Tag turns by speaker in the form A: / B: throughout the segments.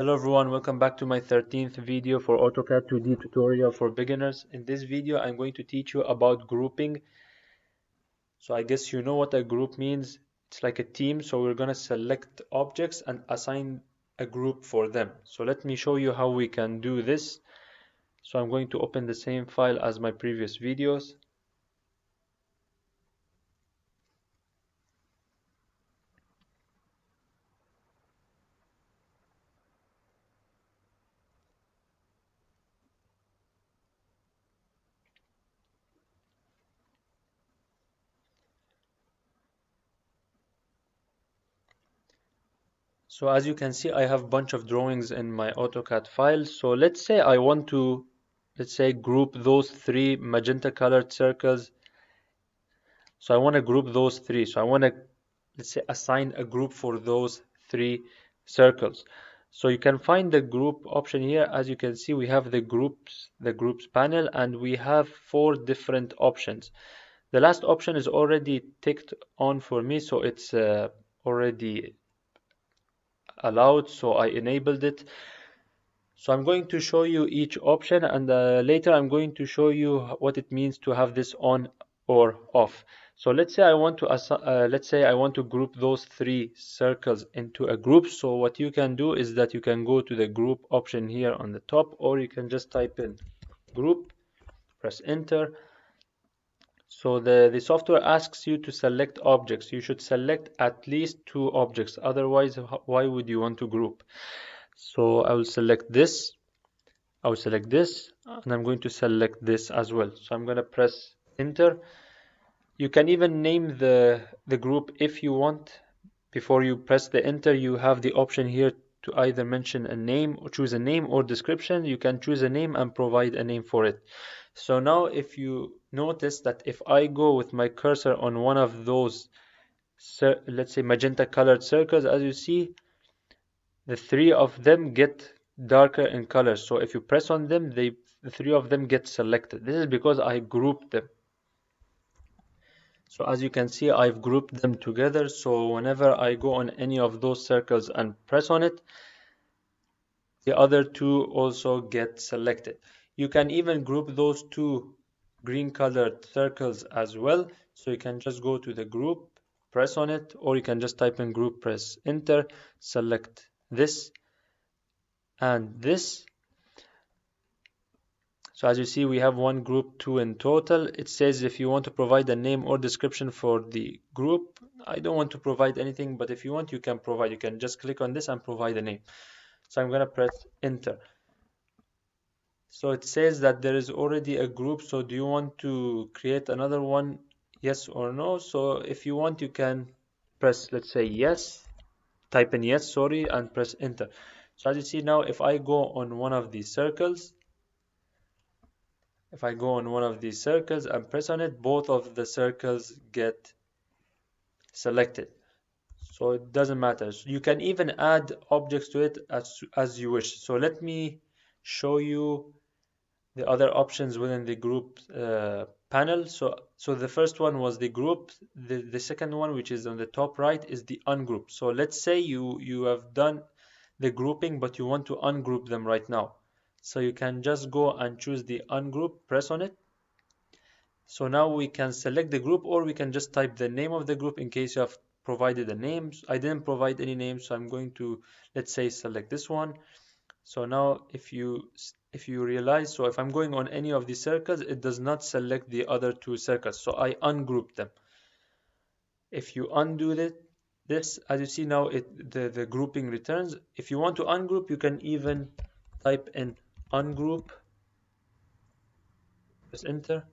A: Hello everyone, welcome back to my 13th video for AutoCAD 2D tutorial for beginners. In this video, I'm going to teach you about grouping. So I guess you know what a group means. It's like a team, so we're going to select objects and assign a group for them. So let me show you how we can do this. So I'm going to open the same file as my previous videos. So as you can see, I have a bunch of drawings in my AutoCAD file. So let's say I want to, group those three magenta colored circles. So I want to group those three. So I want to, assign a group for those three circles. So you can find the group option here. As you can see, we have the groups panel, and we have four different options. The last option is already ticked on for me, so it's already allowed, so I enabled it. So I'm going to show you each option, and later I'm going to show you what it means to have this on or off. So let's say I want to group those three circles into a group. So what you can do is that you can go to the group option here on the top, or you can just type in group, press enter. So the software asks you to select objects. You should select at least two objects. Otherwise, why would you want to group? So I will select this. I will select this, and I'm going to select this as well. So I'm going to press enter. You can even name the group if you want. Before you press the enter, you have the option here to either mention a name or choose a name or description. You can choose a name and provide a name for it. So now if you notice that if I go with my cursor on one of those, let's say magenta colored circles, as you see, the three of them get darker in color. So if you press on them, the three of them get selected. This is because I grouped them. So as you can see, I've grouped them together. So whenever I go on any of those circles and press on it, the other two also get selected. You can even group those two green colored circles as well. So you can just go to the group, press on it, or you can just type in group, press enter, select this and this. So as you see, we have one group, two in total. It says if you want to provide a name or description for the group. I don't want to provide anything, but if you want, you can provide. You can just click on this and provide a name. So I'm going to press enter. So it says that there is already a group. So do you want to create another one? Yes or no? So if you want, you can press, let's say yes, type in yes, sorry, and press enter. So as you see now, if I go on one of these circles, if I go on one of these circles and press on it, both of the circles get selected. So it doesn't matter. So you can even add objects to it as you wish. So let me show you the other options within the group panel. So the first one was the group. The second one, which is on the top right, is the ungroup. So let's say you have done the grouping, but you want to ungroup them right now. So you can just go and choose the ungroup, press on it. So now we can select the group, or we can just type the name of the group in case you have provided a name. I didn't provide any name, so I'm going to, let's say, select this one. So now if you realize, so if I'm going on any of these circles, it does not select the other two circles. So I ungroup them. If you undo this, as you see now, the grouping returns. If you want to ungroup, you can even type in ungroup, press enter,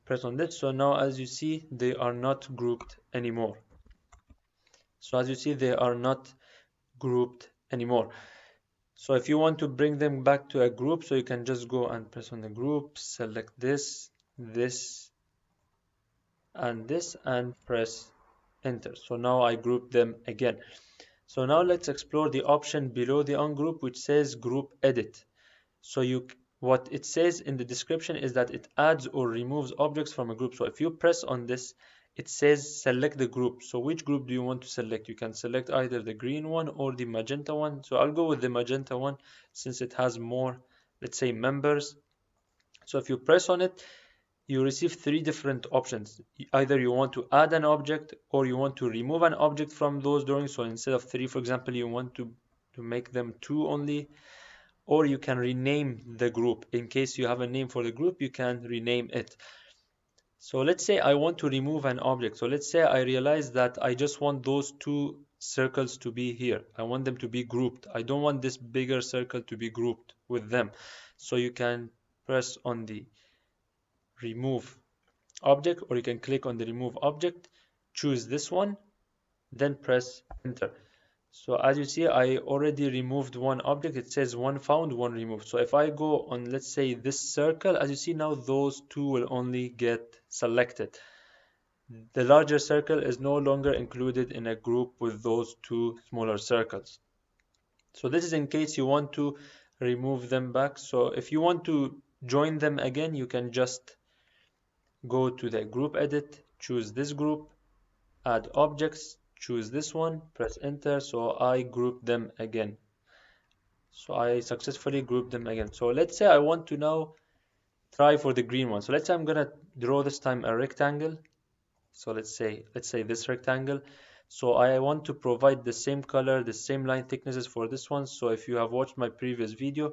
A: press on this. So now as you see, they are not grouped anymore. So as you see, they are not grouped anymore. So if you want to bring them back to a group, so you can just go and press on the group, select this, this, and this, and press enter. So now I group them again. So now let's explore the option below the ungroup, which says group edit. So what it says in the description is that it adds or removes objects from a group. So if you press on this, it says select the group. So which group do you want to select? You can select either the green one or the magenta one. So I'll go with the magenta one since it has more, let's say, members. So if you press on it, you receive three different options. Either you want to add an object or you want to remove an object from those drawings. So instead of three, for example, you want to make them two only, or you can rename the group. In case you have a name for the group, you can rename it. So let's say I want to remove an object. So let's say I realize that I just want those two circles to be here. I want them to be grouped. I don't want this bigger circle to be grouped with them. So you can press on the remove object, or you can click on the remove object, choose this one, then press enter. So as you see, I already removed one object. It says one found, one removed. So if I go on, let's say, this circle, as you see now, those two will only get selected. The larger circle is no longer included in a group with those two smaller circles. So this is in case you want to remove them back. So if you want to join them again, you can just go to the group edit, choose this group, add objects, choose this one, press enter. So I group them again. So I successfully grouped them again. So let's say I want to now try for the green one. So let's say I'm gonna draw this time a rectangle. So let's say this rectangle. So I want to provide the same color, the same line thicknesses for this one. So if you have watched my previous video,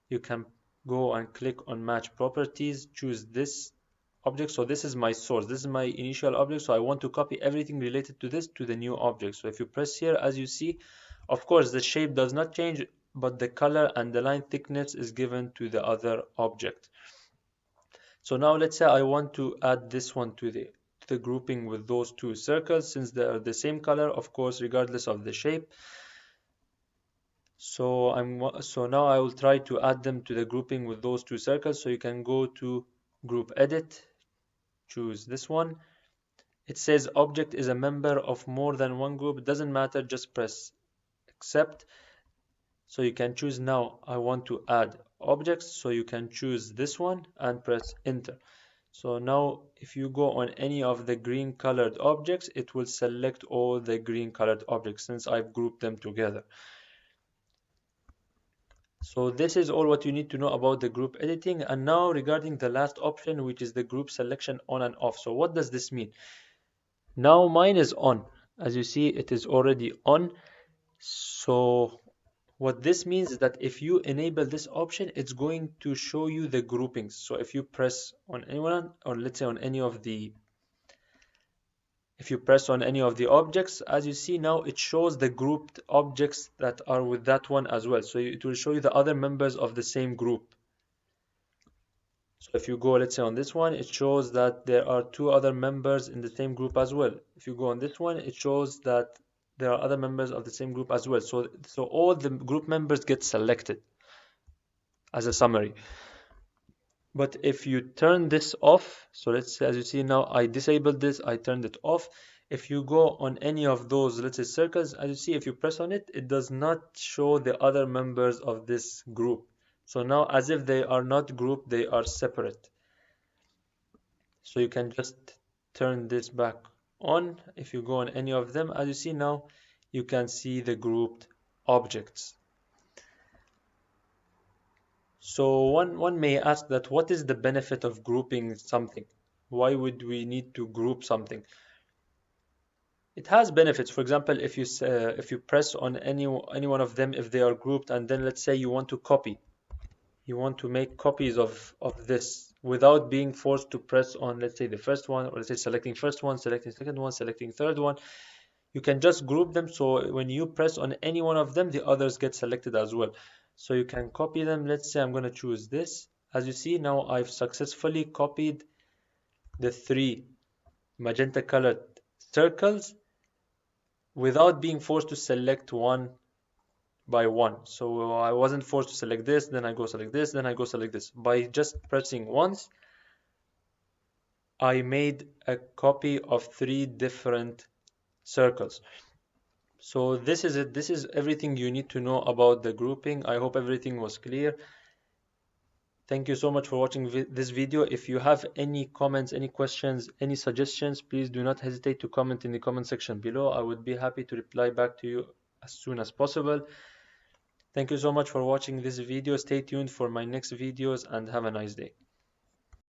A: you can go and click on match properties, choose this object. So this is my source, this is my initial object. So I want to copy everything related to this to the new object. So if you press here, as you see, of course the shape does not change, but the color and the line thickness is given to the other object. So now let's say I want to add this one to the grouping with those two circles, since they are the same color, of course, regardless of the shape. So now I will try to add them to the grouping with those two circles. So you can go to group edit, choose this one. It says object is a member of more than one group. It doesn't matter, just press accept. So you can choose now I want to add objects. So you can choose this one and press enter. So now if you go on any of the green colored objects, it will select all the green colored objects since I've grouped them together. So this is all what you need to know about the group editing. And now regarding the last option, which is the group selection on and off. So what does this mean? Now mine is on. As you see, it is already on. So what this means is that if you enable this option, it's going to show you the groupings. So if you press on anyone, or let's say on any of the if you press on any of the objects, as you see now, it shows the grouped objects that are with that one as well. So it will show you the other members of the same group. So if you go, let's say on this one, it shows that there are two other members in the same group as well. If you go on this one, it shows that there are other members of the same group as well. So all the group members get selected as a summary. But if you turn this off, so let's say, as you see now, I disabled this, I turned it off. If you go on any of those, let's say, circles, as you see, if you press on it, it does not show the other members of this group. So now, as if they are not grouped, they are separate. So you can just turn this back on. If you go on any of them, as you see now, you can see the grouped objects. So one may ask that what is the benefit of grouping something? Why would we need to group something? It has benefits. For example, if you press on any one of them, if they are grouped, and then let's say you want to copy, you want to make copies of this without being forced to press on, let's say, the first one, or let's say selecting first one, selecting second one, selecting third one. You can just group them, so when you press on any one of them, the others get selected as well. So you can copy them. Let's say I'm going to choose this. As you see now, I've successfully copied the three magenta colored circles without being forced to select one by one. So I wasn't forced to select this, then I go select this, then I go select this. By just pressing once, I made a copy of three different circles. So this is it. This is everything you need to know about the grouping. I hope everything was clear. Thank you so much for watching this video. If you have any comments, any questions, any suggestions, please do not hesitate to comment in the comment section below. I would be happy to reply back to you as soon as possible. Thank you so much for watching this video. Stay tuned for my next videos and have a nice day.